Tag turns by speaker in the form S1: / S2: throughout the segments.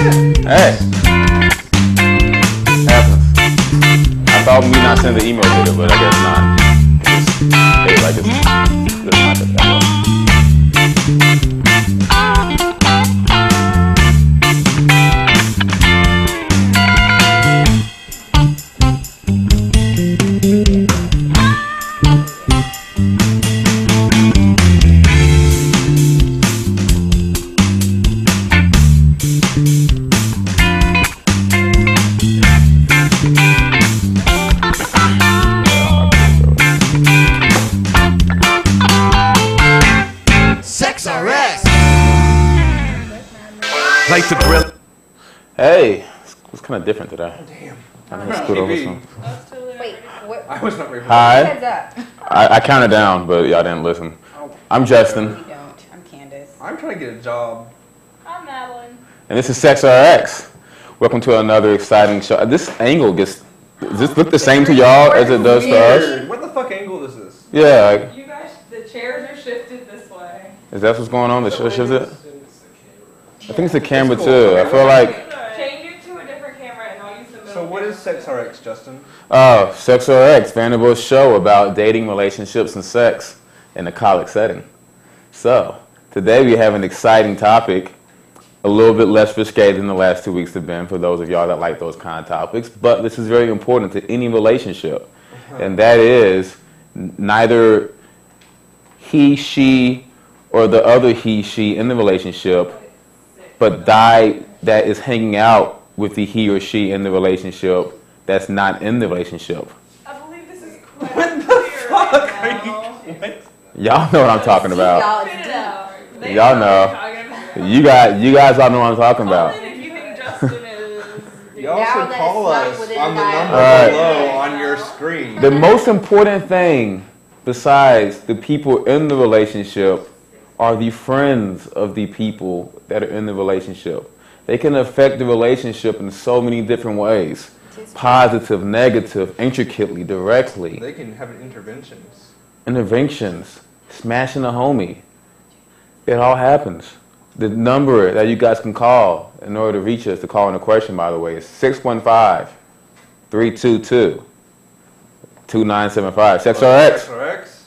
S1: Hey. Happens. I thought me not sending the email did it, but I guess not. It's like it's not that way.
S2: Like to grill.
S1: Hey, it's kind of different today.
S3: Oh, damn.
S1: I'm gonna scoot over some.
S4: Wait, what?
S3: I was not ready.
S1: Hi.
S4: Heads up.
S1: I counted down, but y'all didn't listen. I'm Justin.
S4: You don't. I'm Candace.
S3: I'm trying to get a job.
S5: I'm Madeline.
S1: And this is Sex RX. Welcome to another exciting show. This angle does this look the same to y'all as it does to us?
S3: Weird. What the fuck angle is this?
S1: Yeah.
S5: You guys, the chairs are shifted this way.
S1: Is that what's going on? The show shows it? I think it's the camera
S3: It's
S1: too.
S3: cool.
S1: I feel like.
S5: Change it to a different camera and I'll use the middle.
S3: So what is Sex RX, Justin?
S1: Oh, Sex RX, Vanderbilt show about dating, relationships, and sex in a college setting. So today we have an exciting topic, a little bit less risque than the last 2 weeks have been for those of y'all that like those kind of topics. But this is very important to any relationship, and that is neither he, she, or the other he, she in the relationship, but that is hanging out with the he or she in the relationship that's not in the relationship.
S5: I believe this is quite
S3: What the
S5: clear
S3: fuck
S5: right
S3: are you?
S5: now.
S3: What?
S1: Y'all know what I'm talking about.
S4: Y'all,
S5: Spit
S4: it's
S5: it
S4: deep.
S5: out. They
S1: Y'all
S5: what
S1: know.
S5: you're talking about.
S1: You guys all know what I'm talking about.
S5: Call in if you think Justin is.
S3: Y'all
S4: Now
S3: should
S4: that
S3: call
S4: it's not
S3: us
S4: within
S3: on the
S4: the
S3: number
S1: Alright.
S3: below on your screen.
S1: The most important thing besides the people in the relationship are the friends of the people that are in the relationship. They can affect the relationship in so many different ways. Positive, negative, intricately, directly.
S3: They can have interventions.
S1: Interventions, smashing a homie. It all happens. The number that you guys can call in order to reach us to call in a question, by the way, is 615-322-2975. Sex RX.
S3: RX?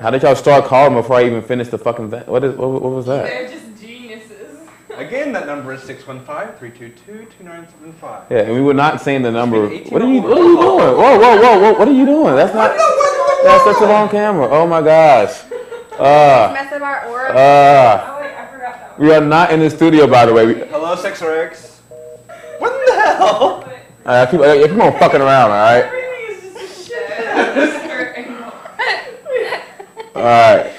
S1: How did y'all start calling before I even finished the fucking thing? What was that?
S5: They're just geniuses.
S3: Again, that number is 615-322-2975.
S1: Yeah, and we were not saying the number.
S3: It's been
S1: What are you
S3: 18
S1: doing? Whoa, what are you doing? That's not. That's such a long camera. Oh my gosh.
S4: Mess up our aura.
S5: Oh wait, I forgot that one.
S1: We are not in the studio, by the way.
S3: Hello, Sex RX. What the hell?
S5: But
S1: Keep on fucking around, all right?
S5: everything is just a shit.
S1: All right.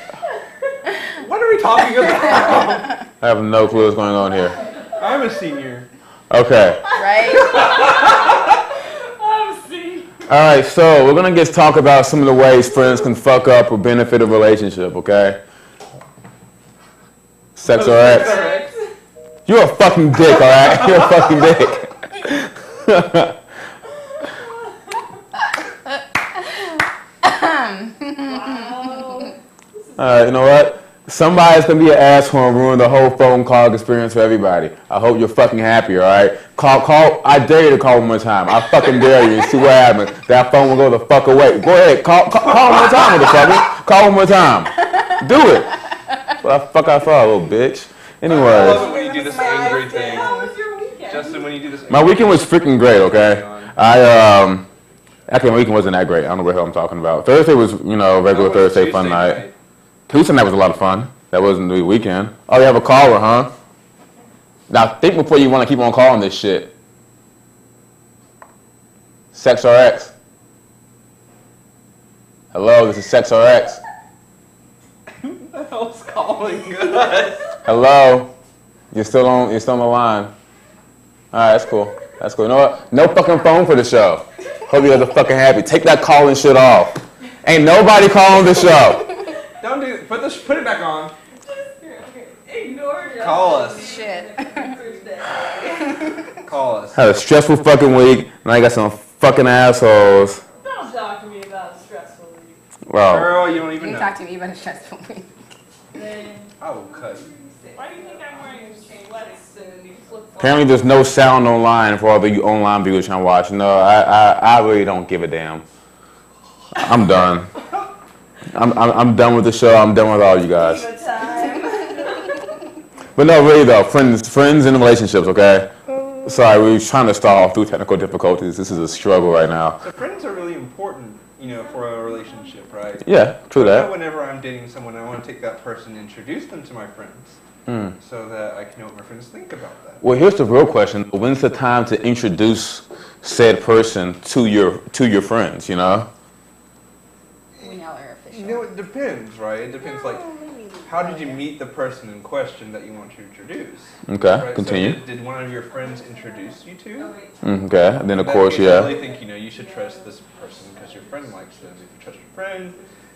S3: What are we talking about?
S1: I have no clue what's going on here.
S3: I'm a senior.
S1: Okay.
S4: Right?
S5: I'm seeing.
S1: All right, so we're going to just talk about some of the ways friends can fuck up or benefit a relationship, okay? Sex RX. You're a fucking dick, all right? You're a fucking dick. All right, you know what? Somebody's going to be an asshole and ruin the whole phone call experience for everybody. I hope you're fucking happy, all right? Call. I dare you to call one more time. I fucking dare you and see what happens. That phone will go the fuck away. Go ahead. Call one more time, motherfucker. Call one more time. Do it. Well, fuck I thought, little bitch.
S3: I
S1: Anyways.
S3: love it when you do this angry thing.
S5: How was your weekend?
S3: Justin, when you do this
S1: My weekend was freaking great, okay? Actually, my weekend wasn't that great. I don't know what the hell I'm talking about. Thursday was, regular Thursday fun night. Tuesday night was a lot of fun. That wasn't the weekend. Oh, you have a caller, huh? Now, think before you want to keep on calling this shit. Sex RX. Hello, this is Sex RX.
S3: Who the hell's calling us?
S1: Hello? You're still on the line. All right, that's cool. That's cool. You know what? No fucking phone for the show. Hope you guys are fucking happy. Take that calling shit off. Ain't nobody calling the show.
S3: Don't do it. Put it back on.
S5: Ignore Justin.
S3: Call us.
S4: Shit.
S3: Call us.
S1: Had a stressful fucking week, and I got some fucking assholes.
S5: Don't talk to me about a stressful week.
S1: Well,
S3: Girl, you don't
S4: You
S3: even
S4: can
S3: know.
S4: talk to me about a stressful week.
S5: Then,
S3: I will cut you.
S5: why do you think I'm wearing sweats underneath
S1: Apparently, there's no sound online for all the online viewers trying to watch. No, I really don't give a damn. I'm done. I'm done with the show. I'm done with all you guys. But no, really though, friends and relationships. Okay. Sorry, we were trying to stall through technical difficulties. This is a struggle right now.
S3: So friends are really important, for a relationship, right?
S1: Yeah, true that.
S3: Whenever I'm dating someone, I want to take that person and introduce them to my friends, so that I can know what my friends think about that.
S1: Well, here's the real question: when's the time to introduce said person to your friends?
S4: When y'all are official.
S3: It depends, right? It depends, how did you meet the person in question that you want to introduce?
S1: Okay,
S3: right?
S1: continue.
S3: So did one of your friends introduce you to?
S1: Okay, and then of course, yeah.
S3: I really think, you should trust this person because your friend likes them. If you trust your friend,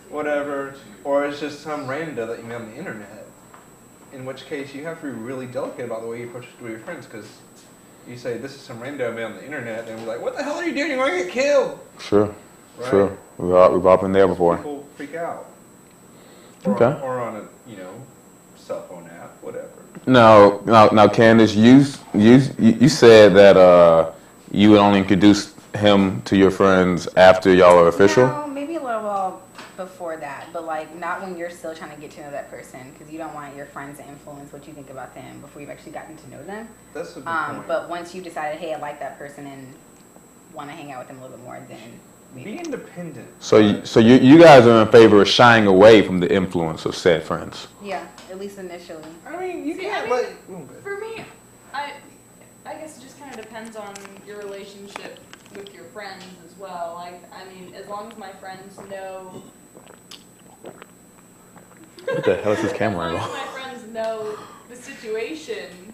S3: whatever. Or it's just some rando that you met on the internet. In which case, you have to be really delicate about the way you approach it with your friends, because you say, this is some rando I met on the internet, and we're like, what the hell are you doing? You're going to get killed.
S1: Sure,
S3: right?
S1: sure. We've all been there before.
S3: People freak out.
S1: Okay.
S3: Or on a, cell phone app, whatever.
S1: Now, Candace, you said that you would only introduce him to your friends after y'all are official.
S4: No, maybe a little while before that, but not when you're still trying to get to know that person, because you don't want your friends to influence what you think about them before you've actually gotten to know them.
S3: That's a good point.
S4: But once you've decided, hey, I like that person and want to hang out with them a little bit more, then maybe.
S3: Be independent.
S1: So you guys are in favor of shying away from the influence of said friends.
S4: Yeah, at least initially.
S3: I mean, you
S5: See,
S3: can't
S5: for me, I guess it just kind of depends on your relationship with your friends as well. As long as my friends know.
S1: What the hell is this camera
S5: As long
S1: angle?
S5: as my friends know the situation,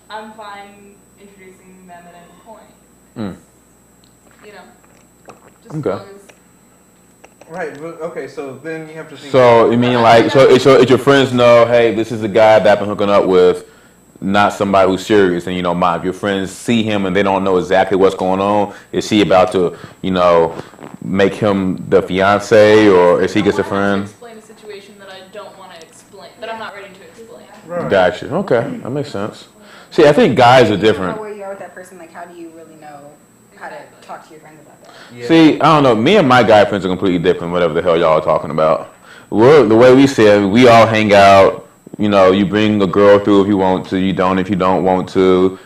S5: I'm fine introducing them at any point. Just as
S1: Okay.
S5: long as.
S3: Right, but okay, so then you have to think.
S1: So you mean if your friends know, hey, this is the guy that I've been hooking up with, not somebody who's serious, and if your friends see him and they don't know exactly what's going on, is he about to, make him the fiance, or is he just a friend?
S5: Explain a situation that I don't want to explain, that I'm not ready to explain.
S3: Right.
S1: Gotcha. Okay, that makes sense. See, I think guys are
S4: You don't know
S1: different.
S4: where you are with that person. How do you really know how to talk to your friends about that?
S3: Yeah.
S1: See, I don't know. Me and my guy friends are completely different. Whatever the hell y'all are talking about. The way we say it, we all hang out. You bring a girl through if you want to. You don't if you don't want to.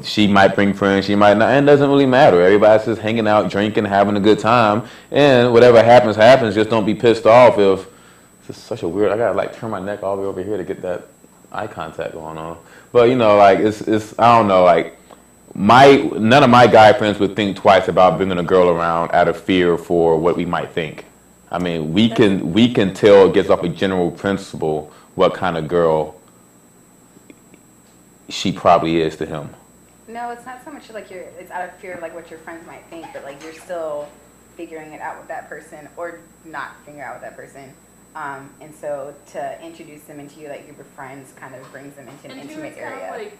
S1: She might bring friends. She might not. And it doesn't really matter. Everybody's just hanging out, drinking, having a good time. And whatever happens, happens. Just don't be pissed off if it's just such a weird. I gotta turn my neck all the way over here to get that eye contact going on. But it's I don't know. None of my guy friends would think twice about bringing a girl around out of fear for what we might think. I mean, we can tell it gets off a general principle what kind of girl she probably is to him.
S4: No, it's not so much it's out of fear of what your friends might think, but you're still figuring it out with that person or not figuring it out with that person. And so to introduce them into your group of friends kind of brings them into an intimate area.
S5: Kind of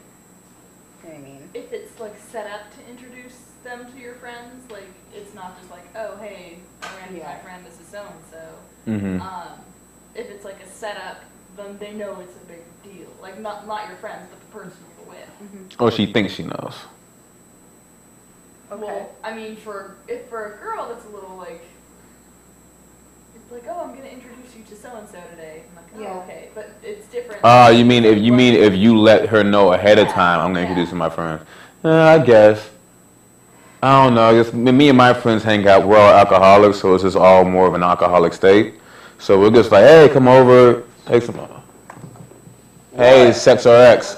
S4: you know what I mean?
S5: if it's set up to introduce them to your friends, it's not just oh hey, I ran into my friend, this is so and so.
S1: Mm-hmm.
S5: If it's a setup, then they know it's a big deal. Not your friends, but the person you're with.
S4: Mm-hmm.
S1: Or she thinks she knows.
S4: Okay.
S5: Well, for a girl, that's a little it's oh, I'm gonna introduce you to so and so today. I'm oh,
S4: Yeah.
S5: okay, but it's different.
S1: You mean if you let her know ahead of time, I'm gonna introduce her to my friends. I guess. I don't know. I guess me and my friends hang out. We're all alcoholics, so it's just all more of an alcoholic state. So we're just hey, come over, take some. Hey, Sex RX.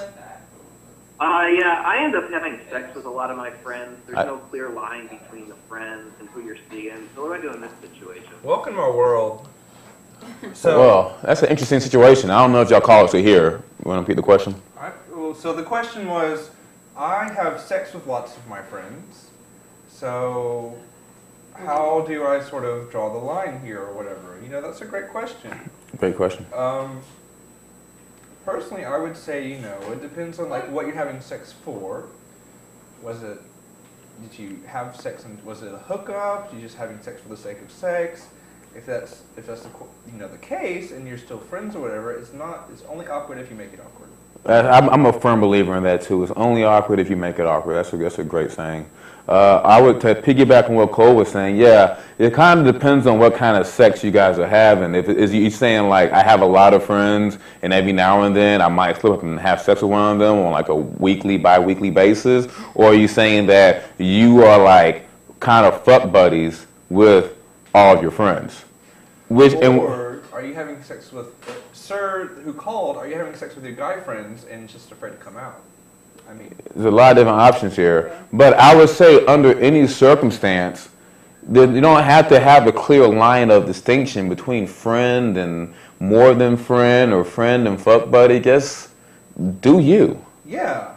S2: Yeah, I end up having sex with a lot of my friends. There's no clear line between the friends and who you're seeing. So what do I do in this situation?
S3: Welcome to my world.
S1: Well, that's an interesting situation. I don't know if y'all call it to here. You want to repeat the question?
S3: So the question was, I have sex with lots of my friends. So how do I sort of draw the line here or whatever? That's a great question.
S1: Great question.
S3: Personally, I would say, it depends on what you're having sex for. Did you have sex and was it a hookup? Did you just having sex for the sake of sex? If that's the case and you're still friends or whatever, it's only awkward if you make it awkward.
S1: I'm a firm believer in that too. It's only awkward if you make it awkward. That's a great saying. I would to piggyback on what Cole was saying. Yeah, it kind of depends on what kind of sex you guys are having. If is you saying like I have a lot of friends and every now and then I might slip up and have sex with one of them on like a weekly, bi-weekly basis, or are you saying that you are like kind of fuck buddies with all of your friends?
S3: Or are you having sex with, sir who called, are you having sex with your guy friends and just afraid to come out? I mean,
S1: there's a lot of different options here. But I would say under any circumstance, that you don't have to have a clear line of distinction between friend and more than friend or friend and fuck buddy. Just do you.
S3: yeah,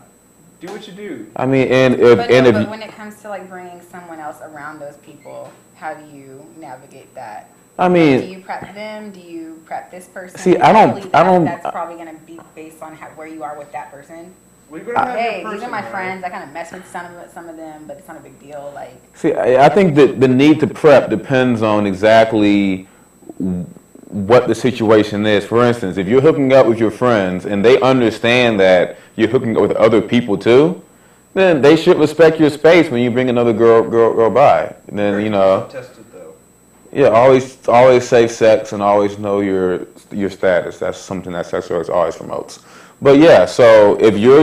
S3: do what you do.
S1: I mean,
S4: But
S1: if
S4: when it comes to like bringing someone else around those people, how do you navigate that?
S1: I
S4: Do
S1: mean,
S4: you prep them? Do you prep this person?
S1: See, I don't-
S4: That's probably gonna be based on where you are with that person.
S3: We're gonna have
S4: Hey,
S3: your
S4: these are
S3: person,
S4: my
S3: right?
S4: friends. I kind of mess with some of them, but it's not a big deal. Like,
S1: see, I think that the need to prep depends on exactly what the situation is. For instance, if you're hooking up with your friends and they understand that you're hooking up with other people too, then they should respect your space when you bring another girl by. And then
S3: Tested though.
S1: yeah, always safe sex and always know your status. That's something that sex work always promotes. But yeah, so if you're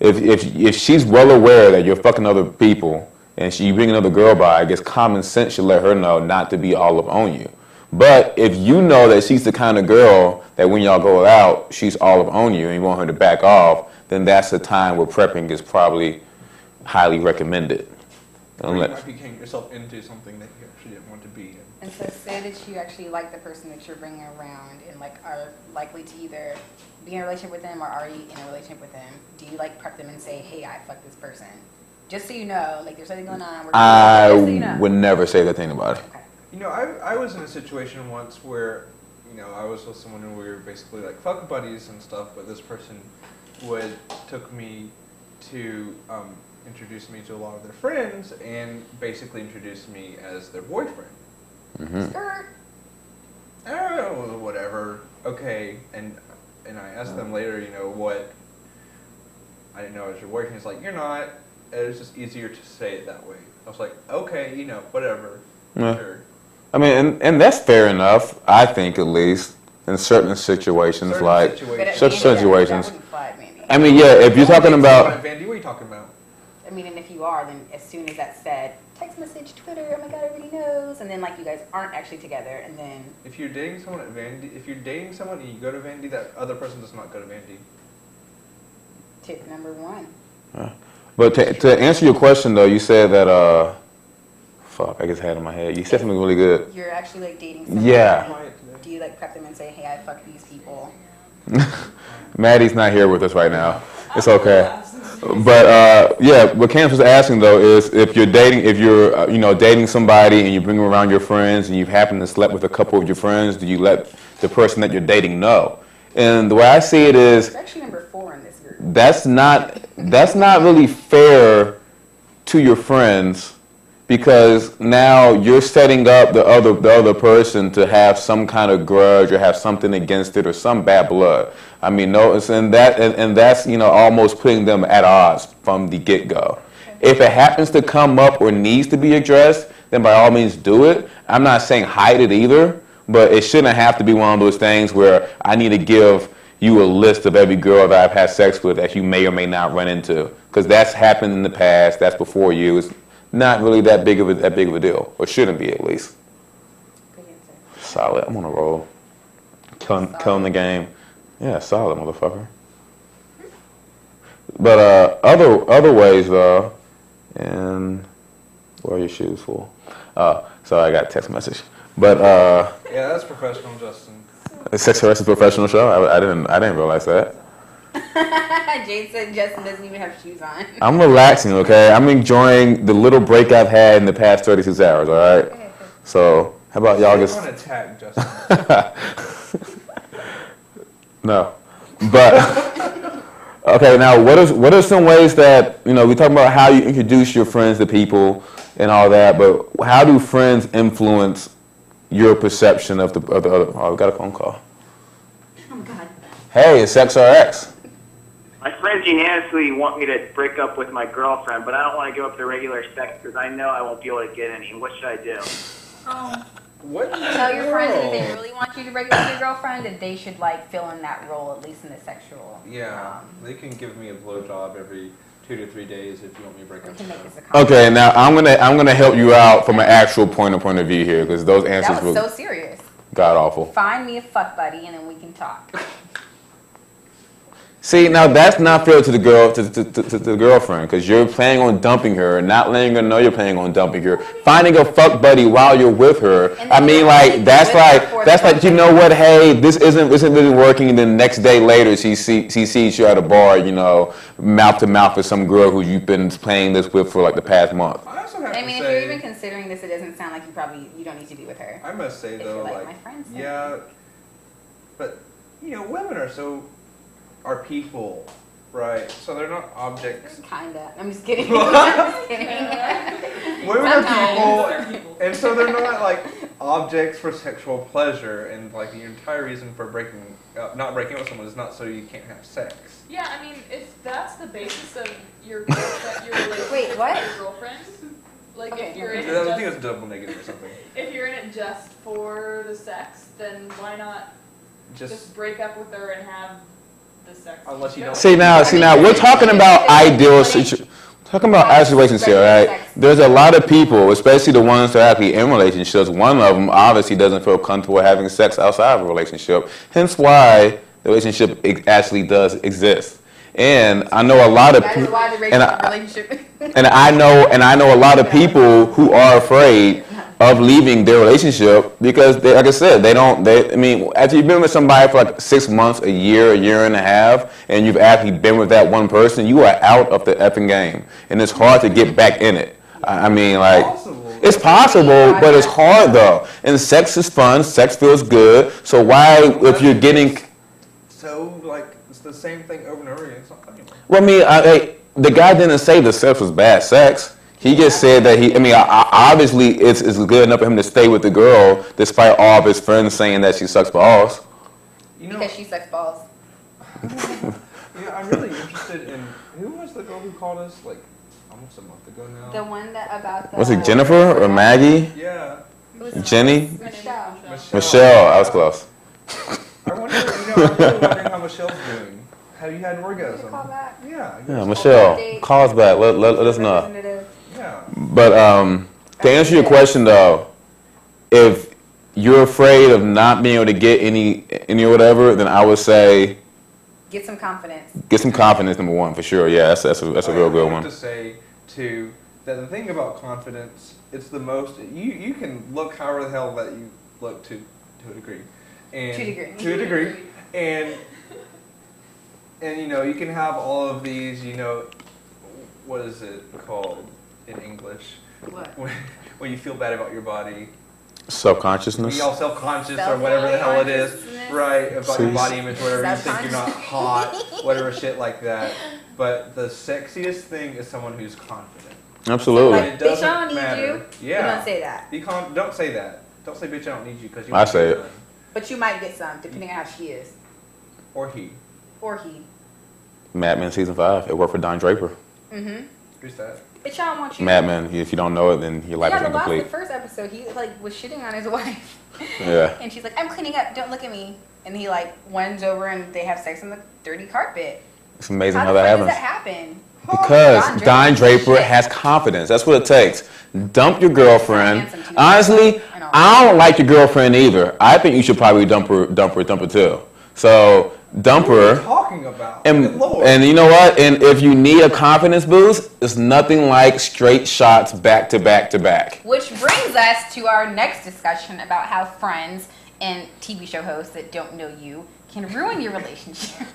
S1: if she's well aware that you're fucking other people and you bring another girl by, I guess common sense should let her know not to be all up on you. But if you know that she's the kind of girl that when y'all go out, she's all up on you and you want her to back off, then that's the time where prepping is probably highly recommended.
S3: Or you might be getting yourself into something that you actually didn't want to be in.
S4: and so say that you actually like the person that you're bringing around, and like are likely to either be in a relationship with them or already in a relationship with them. Do you like prep them and say, "Hey, I fucked this person," just so you know, like there's something going on?
S1: I
S4: Just so you know.
S1: would never say that to anybody.
S4: Okay.
S3: You know, I was in a situation once where, I was with someone and we were basically like fuck buddies and stuff, but this person took me to introduce me to a lot of their friends and basically introduced me as their boyfriend.
S1: Mm-hmm.
S4: Skirt.
S3: Oh, whatever. Okay, and I asked them later, what I didn't know as your boyfriend. He's like, you're not. It was just easier to say it that way. I was like, okay, whatever.
S1: Yeah.
S3: Sure.
S1: I mean, and that's fair enough, I think, at least, in certain situations,
S3: Certain
S1: like,
S3: situations.
S4: But at
S1: such
S4: Vandy,
S1: situations.
S4: that wouldn't fly at Vandy.
S1: I mean, yeah, if you're talking about,
S3: Vandy, what are you talking about?
S4: I mean, and if you are, then as soon as that's said, text message, Twitter, oh my god, everybody knows, and then like you guys aren't actually together, and then
S3: If you're dating someone at Vandy, if you're dating someone and you go to Vandy, that other person does not go to Vandy.
S4: tip number one.
S1: but to answer your question, though, you said that, fuck, I just had it in my head. You said something really good.
S4: You're actually like dating someone.
S1: Yeah.
S4: Do you like prep them and say, hey, I fucked these people?
S1: Maddie's not here with us right now. It's okay. But yeah, what Cam was asking though is if you're dating somebody and you bring them around your friends and you happen to slept with a couple of your friends, do you let the person that you're dating know? And the way I see it is,
S4: It's actually number 4 in this group.
S1: that's not really fair to your friends, because now you're setting up the other person to have some kind of grudge or have something against it or some bad blood. I mean, that's almost putting them at odds from the get-go. If it happens to come up or needs to be addressed, then by all means do it. I'm not saying hide it either, but it shouldn't have to be one of those things where I need to give you a list of every girl that I've had sex with that you may or may not run into, because that's happened in the past. That's before you. It's not really that big of a deal, or shouldn't be at least.
S4: Good answer.
S1: Solid. I'm on a roll. Killing the game. Yeah, solid, motherfucker. But other ways though, and where are your shoes for? Sorry, I got a text message. But
S3: Yeah, that's professional, Justin.
S1: Sex Harassment Professional Show. I didn't realize that.
S4: Jade said Justin doesn't even have shoes on.
S1: I'm relaxing, okay? I'm enjoying the little break I've had in the past 36 hours, all right? So, how about y'all
S3: I
S1: just...
S3: want to attack Justin.
S1: No. But, okay, now, what are some ways that, we talk about how you introduce your friends to people and all that, but how do friends influence your perception of the other... Oh, we got a phone call.
S4: Oh my god.
S1: Hey, it's XRX.
S2: My friends unanimously want me to break up with my girlfriend, but I don't want to give up the regular sex because I know I won't be able to get any. What should I do?
S3: What?
S4: Tell your friends that if they really want you to break up with your girlfriend, that they should like fill in that role, at least in the sexual.
S3: Yeah, they can give me a blowjob every 2 to 3 days if you want me to break
S4: We
S3: up.
S4: can make this a conversation.
S1: Okay, now I'm gonna help you out from an actual point of view here, because those answers
S4: That was
S1: were
S4: so serious.
S1: god awful.
S4: Find me a fuck buddy, and then we can talk.
S1: See, now that's not fair to the girl, to the girlfriend, because you're planning on dumping her, not letting her know you're planning on dumping her. Finding a fuck buddy while you're with her. I mean, like that's like you know what? Hey, this isn't really working. And then the next day later, she sees you at a bar, you know, mouth to mouth with some girl who you've been playing this with for like the past month.
S3: I also have
S4: I
S3: to
S4: mean, if
S3: say,
S4: you're even considering this, it doesn't sound like you don't need to be with her.
S3: I must say
S4: If
S3: though,
S4: you're like,
S3: like,
S4: my friends say.
S3: yeah, but you know, women are people, right? So they're not objects.
S4: Kinda. I'm just kidding. I'm just kidding.
S3: Women are
S4: Sometimes.
S3: people, and so they're not like objects for sexual pleasure. And like the entire reason for not breaking up with someone is not so you can't have sex.
S5: Yeah, I mean, if that's the basis of your girlfriend, your relationship
S4: Wait, what?
S5: with your girlfriend, like
S4: Okay,
S5: if you're
S4: okay.
S5: in it
S3: I think
S5: just,
S3: it's double negative or something.
S5: if you're in it just for the sex, then why not just break up with her and have the sex?
S3: Unless you don't.
S1: See now, we're talking about talking about actual situations here, right? There's a lot of people, especially the ones that are actually in relationships. One of them obviously doesn't feel comfortable having sex outside of a relationship. Hence why the relationship actually does exist. And I know a lot of
S4: That is why the relationship.
S1: and I know a lot of people who are afraid of leaving their relationship because, like I said, I mean, after you've been with somebody for like 6 months, a year and a half, and you've actually been with that one person, you are out of the effing game, and it's hard to get back in it. I mean, like, it's possible, but it's hard though. And sex is fun. Sex feels good. So why, if you're getting
S3: So like it's the same thing over and over again. It's not funny.
S1: Well, I mean, the guy didn't say the sex was bad sex. He just said that obviously it's good enough for him to stay with the girl despite all of his friends saying that she sucks balls.
S3: You know,
S4: Because she sucks balls.
S3: yeah, I'm really interested in who was the girl who called us like almost a month ago now.
S4: The one that about the.
S1: Was it Jennifer or Maggie?
S3: Yeah,
S1: Jenny?
S4: Michelle.
S1: Michelle, I was close.
S3: I wonder, I'm really wondering how Michelle's doing. Have you had an orgasm?
S4: Call that?
S3: Yeah.
S1: Yeah, Michelle, call us back. Let us know.
S4: Representative.
S3: Yeah.
S1: But to answer your question though, if you're afraid of not being able to get any whatever, then I would say
S4: Get some confidence.
S1: get some confidence. Number one, for sure. Yeah, that's a real good
S3: I
S1: one.
S3: have to say too that the thing about confidence, it's the most you can look however the hell that you look to a degree, and
S4: To a degree.
S3: and you know you can have all of these, you know, what is it called in English?
S4: What?
S3: When you feel bad about your body.
S1: Self-consciousness.
S3: Be all self-conscious or whatever the hell it is,
S4: Self-consciousness.
S3: right? About your
S1: See?
S3: body image, whatever you think you're not hot, whatever shit like that. But the sexiest thing is someone who's confident.
S1: Absolutely.
S4: Like,
S3: It
S4: bitch, I
S3: doesn't
S4: don't need
S3: matter.
S4: you.
S3: Yeah.
S4: You don't say that.
S3: Don't say that. Don't say bitch, I don't need you because you.
S1: I
S3: won't
S1: say
S3: get
S1: it.
S3: none.
S4: But you might get some, depending on how she is.
S3: Or he.
S4: Or he.
S1: Mad Men season 5. It worked for Don Draper.
S4: Mm-hmm.
S3: Who's that?
S4: Bitch, I don't want you.
S1: Mad Men. If you don't know it, then your life is
S4: The
S1: incomplete.
S4: first episode, he like was shitting on his wife.
S1: Yeah.
S4: And she's like, I'm cleaning up, don't look at me. And he like runs over and they have sex on the dirty carpet.
S1: It's amazing how
S4: the
S1: that
S4: fuck
S1: happens.
S4: does that happen?
S1: Because Don Draper
S4: shit.
S1: has confidence. That's what it takes. Dump your girlfriend.
S4: Handsome too.
S1: Honestly,
S4: I know.
S1: I don't like your girlfriend either. I think you should probably dump her too. So dump
S3: What are you
S1: her.
S3: talking about? Good Lord.
S1: And you know what? And if you need a confidence boost, it's nothing like straight shots back to back to back.
S4: Which brings us to our next discussion about how friends and TV show hosts that don't know you can ruin your relationship.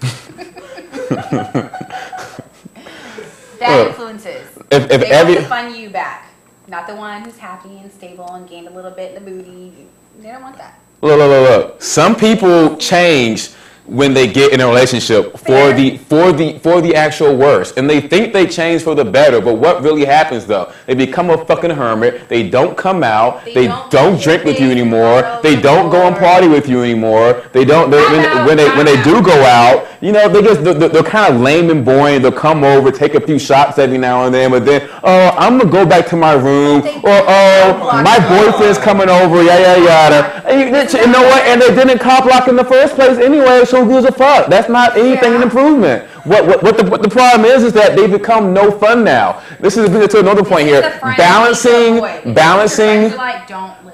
S4: Bad influences.
S1: If
S4: They want
S1: every
S4: to fund you back. Not the one who's happy and stable and gained a little bit in the booty. They don't want that.
S1: look. Some people change when they get in a relationship for the actual worst, and they think they change for the better. But what really happens though? They become a fucking hermit. They don't come out. They don't drink with you anymore. They don't go and party with you anymore. They don't. When they do go out, you know, they're kind of lame and boring. They'll come over, take a few shots every now and then, but then I'm gonna go back to my room, or my boyfriend's coming over, yada yada. And you know what? And they didn't cop lock in the first place anyway. So who gives a fuck? That's not anything an improvement. What the problem is that they become no fun now. This is to another point here.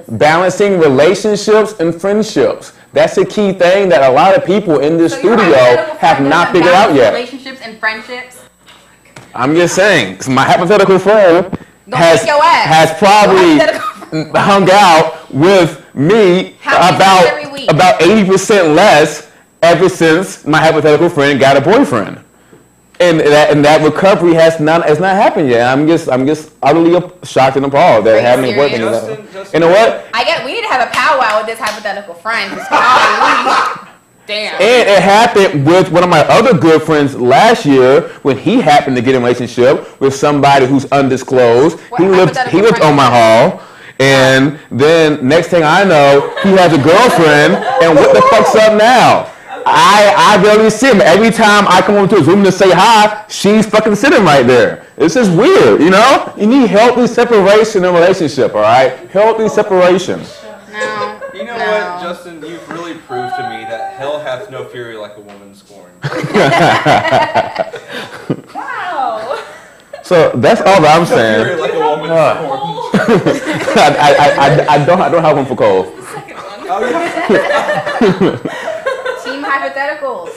S1: Balancing relationships and friendships. That's a key thing that a lot of people in this studio have not figured out yet.
S4: Relationships and friendships.
S1: I'm just saying, my hypothetical friend has probably hung out with me about 80% less ever since my hypothetical friend got a boyfriend, and that recovery has not happened yet. I'm just utterly shocked and appalled that having a boyfriend. You know what?
S4: We need to have a powwow with this hypothetical friend. Damn.
S1: And it happened with one of my other good friends last year when he happened to get in a relationship with somebody who's undisclosed. He lived on my hall. And then next thing I know, he has a girlfriend, and what the fuck's up now? I barely see him. Every time I come over to his room to say hi, she's fucking sitting right there. It's just weird, you know? You need healthy separation in a relationship, all right? Healthy separation.
S4: No.
S3: You know what, Justin? You've really proved to me that hell hath no fury like a woman scorned.
S5: Wow.
S1: So that's all that I'm saying.
S3: Fury like a woman scorned.
S1: I don't have one for Cole.
S5: The second one.
S3: Oh, yeah.
S4: Team hypotheticals.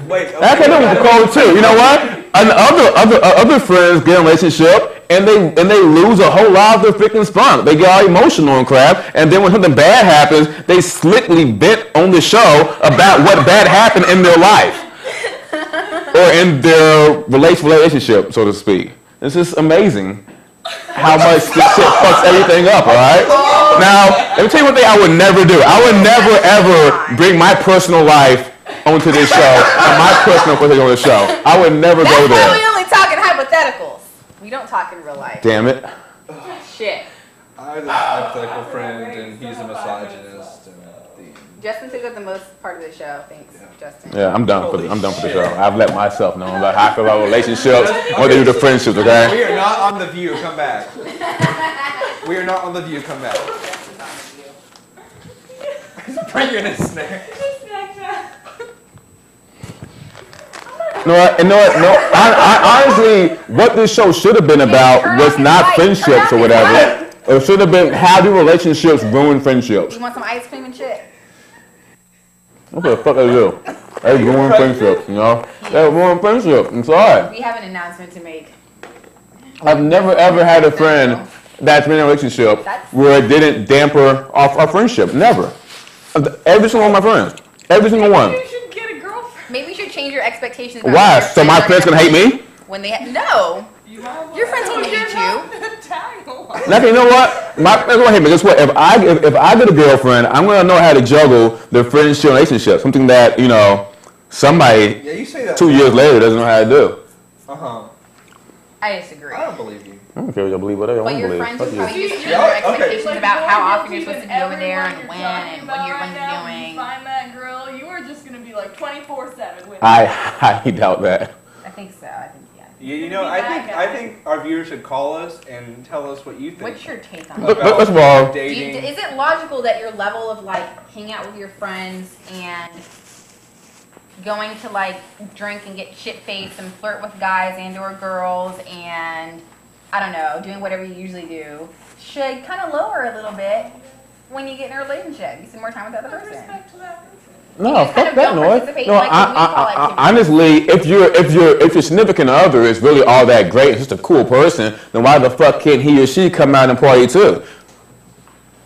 S3: Wait.
S1: I can do one for Cole too. You know what? And other friends get in a relationship and they lose a whole lot of their freaking spunk. They get all emotional and crap, and then when something bad happens, they slickly vent on the show about what bad happened in their life. Or in their relationship, so to speak. It's just amazing how much this shit fucks everything up, alright? Now, let me tell you one thing I would never do. I would never, ever bring my personal life onto this show, and my personal person on the show. I would never go there.
S4: That's why we only talk in hypotheticals. We don't talk in real life.
S1: Damn it.
S4: Shit.
S3: I have this hypothetical friend, and he's a misogynist.
S4: Justin took up the most part of the show. Thanks, Justin.
S1: Yeah, I'm done for the show. I've let myself know about how I feel about relationships, what they do to friendships, okay?
S3: We are not on The View. Come back. We are not on The View. Come back. Bring in a snack.
S1: No, I honestly, what this show should have been about was not friendships or whatever. It should have been how do relationships ruin friendships.
S4: You want some ice cream and shit?
S1: What the fuck I do? They ruin friendships, you know? They ruin friendships. I'm sorry.
S4: We have an announcement to make.
S1: I've never ever had a friend that's been in a relationship where it didn't damper off our friendship. Never. Every single one of my friends. Every single one.
S5: You should get a girlfriend.
S4: Maybe you should change your expectations.
S1: Why? So my friends gonna hate me?
S4: When they no. Your friends gonna hate you.
S1: Like, you know what? My friends gonna hate me. Guess what? If I get a girlfriend, I'm gonna know how to juggle the friendship relationship. Something that, you know, somebody
S3: you say that
S1: 2 years later doesn't know how to do.
S4: I disagree.
S3: I don't believe you.
S1: I don't care what you believe, whatever you want
S4: But
S1: to
S4: your
S1: believe.
S4: friends
S1: Fuck
S4: will
S1: you.
S4: probably use your expectations about how often you're supposed to be over there and when and what you're doing.
S5: Find that girl. You are just gonna be like 24/7 with.
S1: I highly doubt that.
S4: I think so. I think yeah.
S3: You know, I think our viewers should call us and tell us what you think.
S4: What's your take on
S1: Look,
S4: it?
S1: first of all,
S3: dating.
S4: Is it logical that your level of like hang out with your friends and going to like drink and get shit faced and flirt with guys and or girls and I don't know, doing whatever you usually do should kind of lower a little bit when you get in a relationship. You spend more time with the other person.
S5: Respect to that person.
S1: no,
S4: just kind
S1: fuck
S4: of
S1: that
S4: don't
S1: noise.
S4: participate
S1: No,
S4: in, like, the weekend activity.
S1: honestly, if your significant other is really all that great, it's just a cool person, then why the fuck can't he or she come out and party too?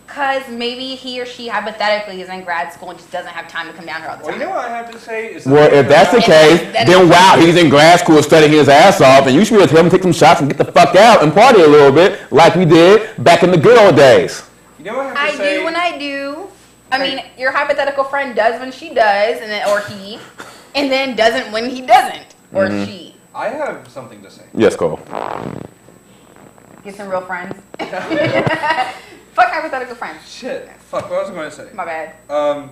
S4: Because maybe he or she hypothetically is in grad school and just doesn't have time to come down here all the time.
S3: Well, you know what I have to say is.
S1: Well, if that's the case, then wow, he's in grad school studying his ass off, and you should be able to tell him to take some shots and get the fuck out and party a little bit like we did back in the good old days.
S3: You know what I have to say?
S4: I do when I do. I mean, your hypothetical friend does when she does, and then or he, and then doesn't when he doesn't or she.
S3: I have something to say.
S1: Yes, Cole.
S4: Get some real friends. Fuck hypothetical friends.
S3: Shit. Fuck. What was I going to say?
S4: My bad.
S3: Oh.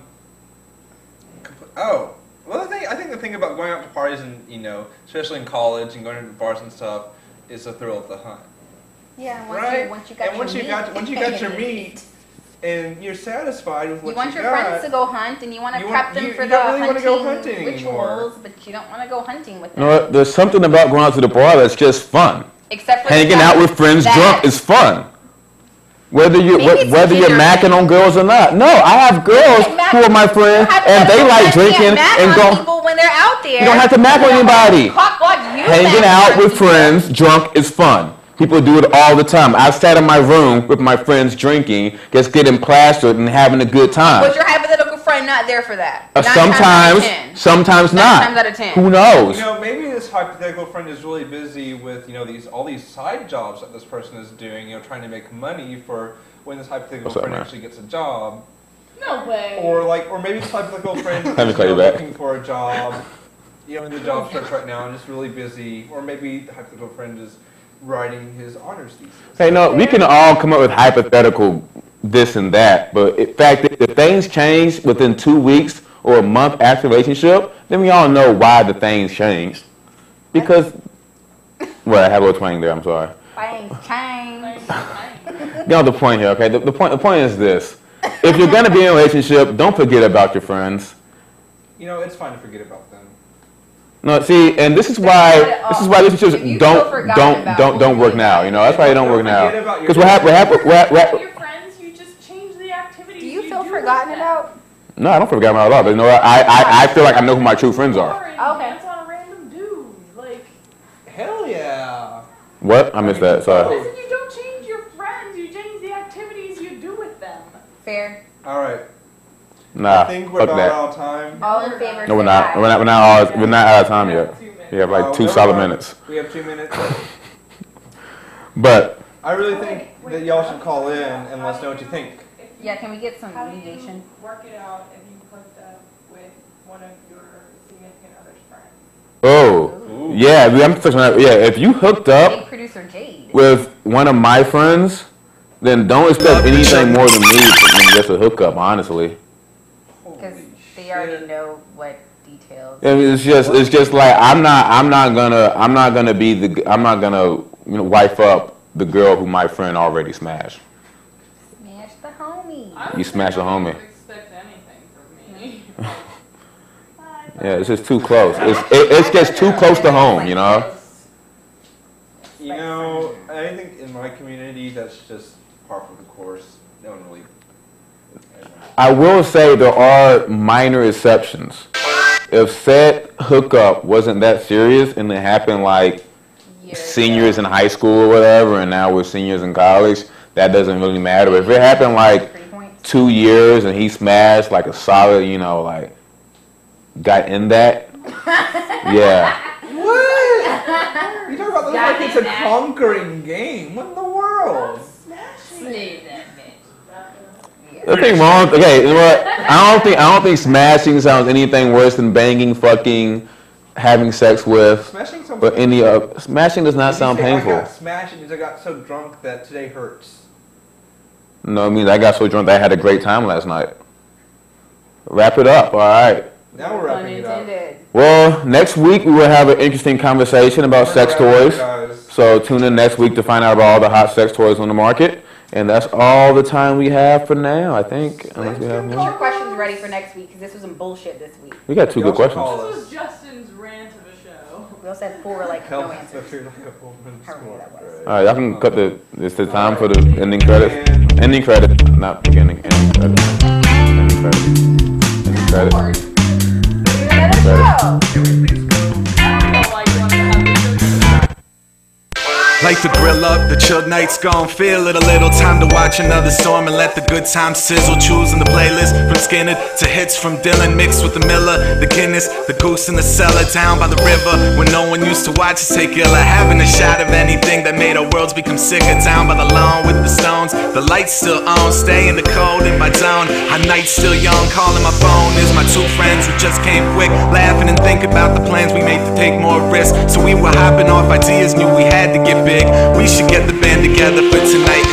S3: Well, I think the thing about going out to parties and, you know, especially in college and going to bars and stuff, is the thrill of the hunt.
S4: Yeah, once you
S3: got your meat, and you're satisfied with what
S4: you want
S3: you
S4: your
S3: got,
S4: friends to go hunt, and you want to prep them for
S3: you
S4: the
S3: don't really
S4: hunting
S3: go hunting
S4: rituals,
S3: anymore.
S4: but you don't want to go hunting with
S1: You
S4: them.
S1: know what? There's something about going out to the bar that's just fun.
S4: Except for
S1: Hanging out with friends drunk is fun. Whether you're macking on girls or not. No, I have girls who are my friends, and they like drinking and go.
S4: People when they're out there.
S1: You don't have to mack on anybody. Hanging out with
S4: people.
S1: friends drunk is fun. People do it all the time. I sat in my room with my friends drinking, just getting plastered and having a good time.
S4: Was your hypothetical friend not there for that?
S1: Sometimes not.
S4: 9 times out of 10.
S1: Who knows?
S3: You know, maybe this hypothetical friend is really busy with, you know, all these side jobs that this person is doing, you know, trying to make money for when this hypothetical friend actually gets a job.
S5: No way.
S3: Or maybe this hypothetical friend is looking for a job, you know, in the job search right now and just really busy. Or maybe the hypothetical friend is writing his honors thesis.
S1: Hey, no, we can all come up with hypothetical this and that, but in fact, if things change within 2 weeks or a month after relationship, then we all know why the things changed. Because, well, I have a little twang there, I'm sorry.
S4: Things change.
S1: Get on the point here, okay? The point is this. If you're going to be in a relationship, don't forget about your friends.
S3: You know, it's fine to forget about them.
S1: No, see, and this is why relationships don't work now. You know, that's why they don't work now. Because what happened?
S5: Your friends, you just change the activities.
S4: Do you feel forgotten about?
S1: No, I don't forget about it at all. But you know, I feel like I know who my true friends are.
S5: Okay. Dance on a random dude, like.
S3: Hell yeah.
S1: What? I missed that. Sorry.
S5: Listen, you don't change your friends. You change the activities you do with them.
S4: Fair.
S3: All right.
S1: Nah,
S3: I think we're
S1: fuck
S3: about
S1: that.
S3: out of time.
S4: All in favor.
S1: No, we're not. We're not out of time yet. We have like 2 solid minutes.
S3: We have 2 minutes.
S1: But
S3: I really think that y'all should call in and let us know what you think.
S4: Yeah, can we get some
S6: How do you
S4: mediation?
S6: work it out if you hooked up with one of your significant other's friends?
S1: oh, yeah, I'm touching on that. Yeah, if you hooked
S4: Hey,
S1: up
S4: producer Jade.
S1: with one of my friends, then don't expect anything more than me than just a hookup. Honestly.
S4: Because they already know what details.
S1: I mean, it's just like I'm not gonna wife up the girl who my friend already smashed.
S4: Smash the homie.
S1: You smash a homie.
S5: Don't expect anything from me.
S1: Yeah, it's just too close. It's just too close to home, you know.
S3: You know, I think in my community that's just par for the course. No one really.
S1: I will say there are minor exceptions. If said hookup wasn't that serious and it happened like seniors in high school or whatever, and now we're seniors in college, that doesn't really matter. But if it happened like 2 years and he smashed like a solid, like got in that, yeah.
S3: What? You talk about this like it's a conquering game. What in the world?
S1: Nothing wrong. Okay, you know what? I don't think smashing sounds anything worse than banging, fucking, having sex with.
S3: Smashing sounds.
S1: But smashing does not sound painful.
S3: I got smashed and I got so drunk that today hurts.
S1: No, it means I got so drunk that I had a great time last night. Wrap it up. All right.
S3: Now we're wrapping it up.
S1: Well, next week we will have an interesting conversation about sex toys. So tune in next week to find out about all the hot sex toys on the market. And that's all the time we have for now, I think. Unless we have
S4: Get
S1: more.
S4: your questions ready for next week because this was some bullshit this week.
S1: We got 2 good questions.
S5: This was Justin's rant of a show.
S4: We also had 4 like no answers.
S3: However
S4: many that was.
S1: All right, y'all can cut it's the time for the ending credits. Ending credit, not beginning. Ending credit. Ending credit. Ending credit.
S4: Another show.
S5: I don't know why you wanted to have this show.
S7: Light the grill up, the chilled nights gone. Feel it a little time to watch another storm and let the good times sizzle. Choosing the playlist from Skinner to hits from Dylan, mixed with the Miller, the Guinness, the Goose in the cellar, down by the river when no one used to watch us take illa. Having a shot of anything that made our worlds become sicker. Down by the lawn with the Stones, the lights still on, stay in the cold in my zone. Our nights still young, calling my phone is my two friends who just came quick, laughing and think about the plans we made to take more risks. So we were hopping off ideas, knew we had to get big. We should get the band together for tonight